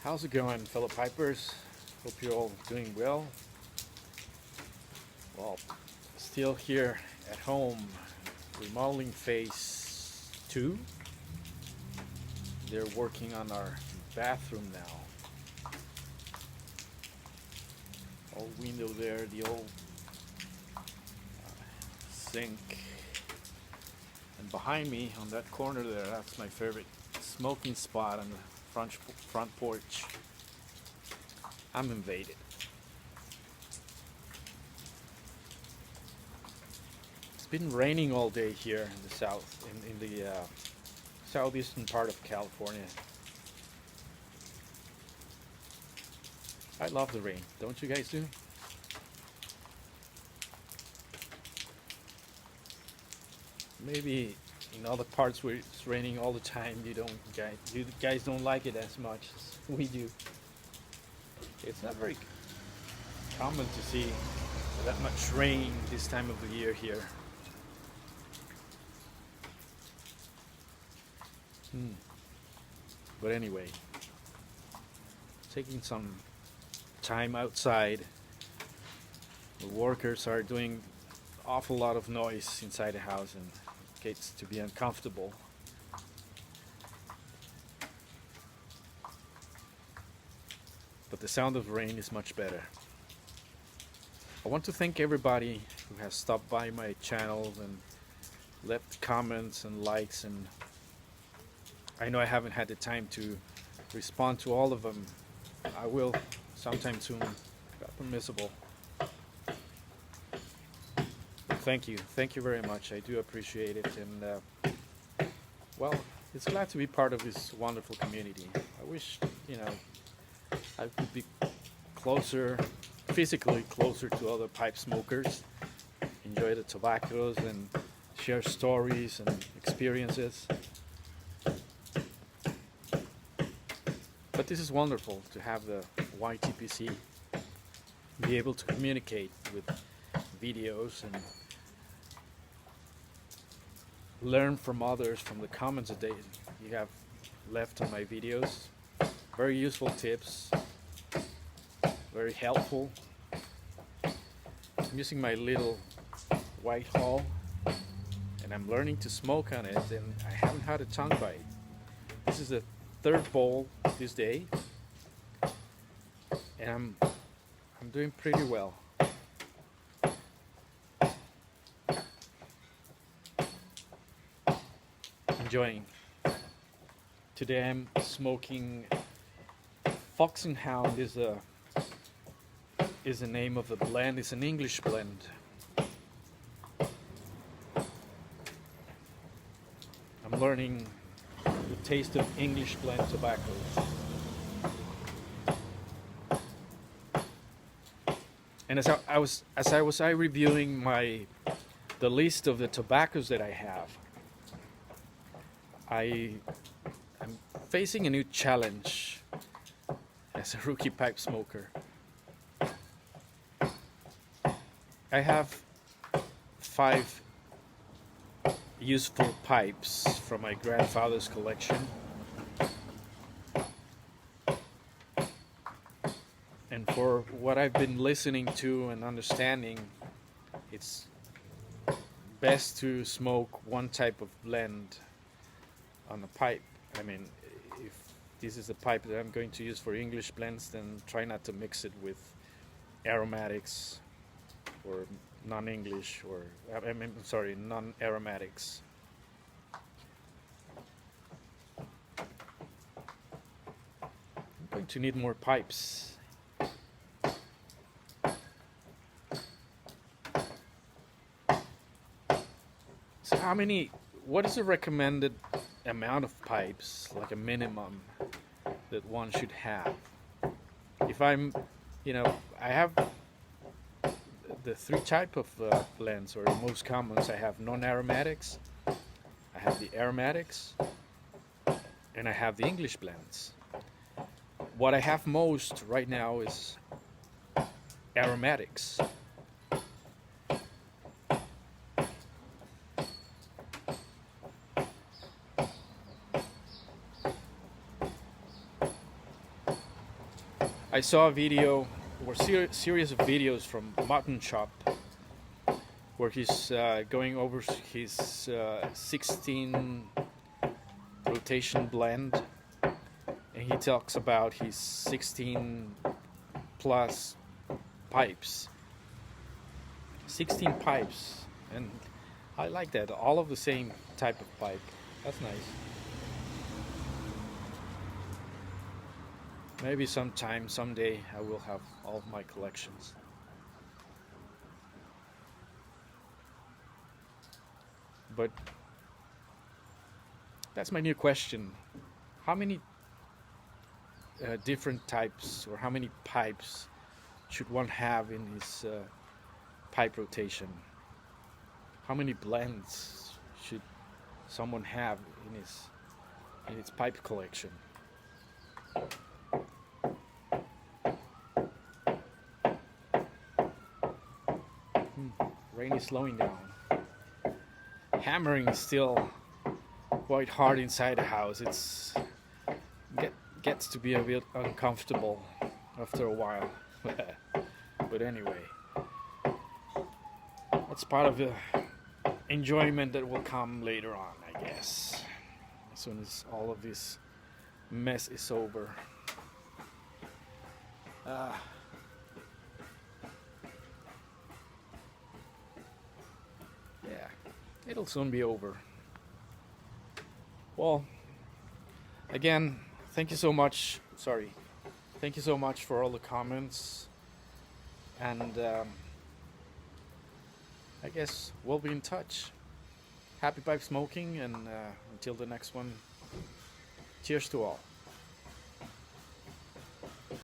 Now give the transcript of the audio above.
How's it going, fellow pipers? Hope you're all doing well. Well, still here at home, remodeling phase 2. They're working on our bathroom now. Old window there, the old sink. And behind me, on that corner there, that's my favorite smoking spot on the front porch. I'm invaded. It's been raining all day here in the south, in the southeastern part of California. I love the rain, don't you guys do? Maybe in other parts where it's raining all the time, you guys don't like it as much as we do. It's not very common to see that much rain this time of the year here. But anyway, taking some time outside. The workers are doing an awful lot of noise inside the house and it gets to be uncomfortable. But the sound of rain is much better. I want to thank everybody who has stopped by my channel and left comments and likes, and I know I haven't had the time to respond to all of them. I will sometime soon, if permissible. Thank you very much. I do appreciate it, and well, it's glad to be part of this wonderful community. I wish, I could be closer, physically closer to other pipe smokers, enjoy the tobaccos and share stories and experiences. But this is wonderful to have the YTPC be able to communicate with videos and learn from others, from the comments that you have left on my videos. Very useful tips, very helpful. I'm using my little white hull and I'm learning to smoke on it, and I haven't had a tongue bite. This is the third bowl this day, and I'm doing pretty well. Enjoying. Today I'm smoking Fox and Hound is the name of the blend. It's an English blend. I'm learning the taste of English blend tobaccos. And as I was reviewing the list of the tobaccos that I have, I'm facing a new challenge as a rookie pipe smoker. I have 5 useful pipes from my grandfather's collection, and for what I've been listening to and understanding, it's best to smoke one type of blend on a pipe. I mean, if this is the pipe that I'm going to use for English blends, then try not to mix it with aromatics or non-English, or non-aromatics. I'm going to need more pipes. So what is the recommended amount of pipes, like a minimum, that one should have? If I have the 3 type of blends, or most commons. I have non-aromatics, I have the aromatics, and I have the English blends. What I have most right now is aromatics. I saw a video or series of videos from Mutton Chop where he's going over his 16 rotation blend, and he talks about his 16 plus pipes. 16 pipes, and I like that. All of the same type of pipe. That's nice. Maybe sometime, someday, I will have all of my collections. But that's my new question. How many different types, or how many pipes should one have in his pipe rotation? How many blends should someone have in its pipe collection? Rain is slowing down. Hammering is still quite hard inside the house. Gets to be a bit uncomfortable after a while. But anyway, that's part of the enjoyment that will come later on, I guess, as soon as all of this mess is over. Yeah, it'll soon be over. Well, again, thank you so much. Thank you so much for all the comments, and I guess we'll be in touch. Happy pipe smoking, and until the next one, cheers to all.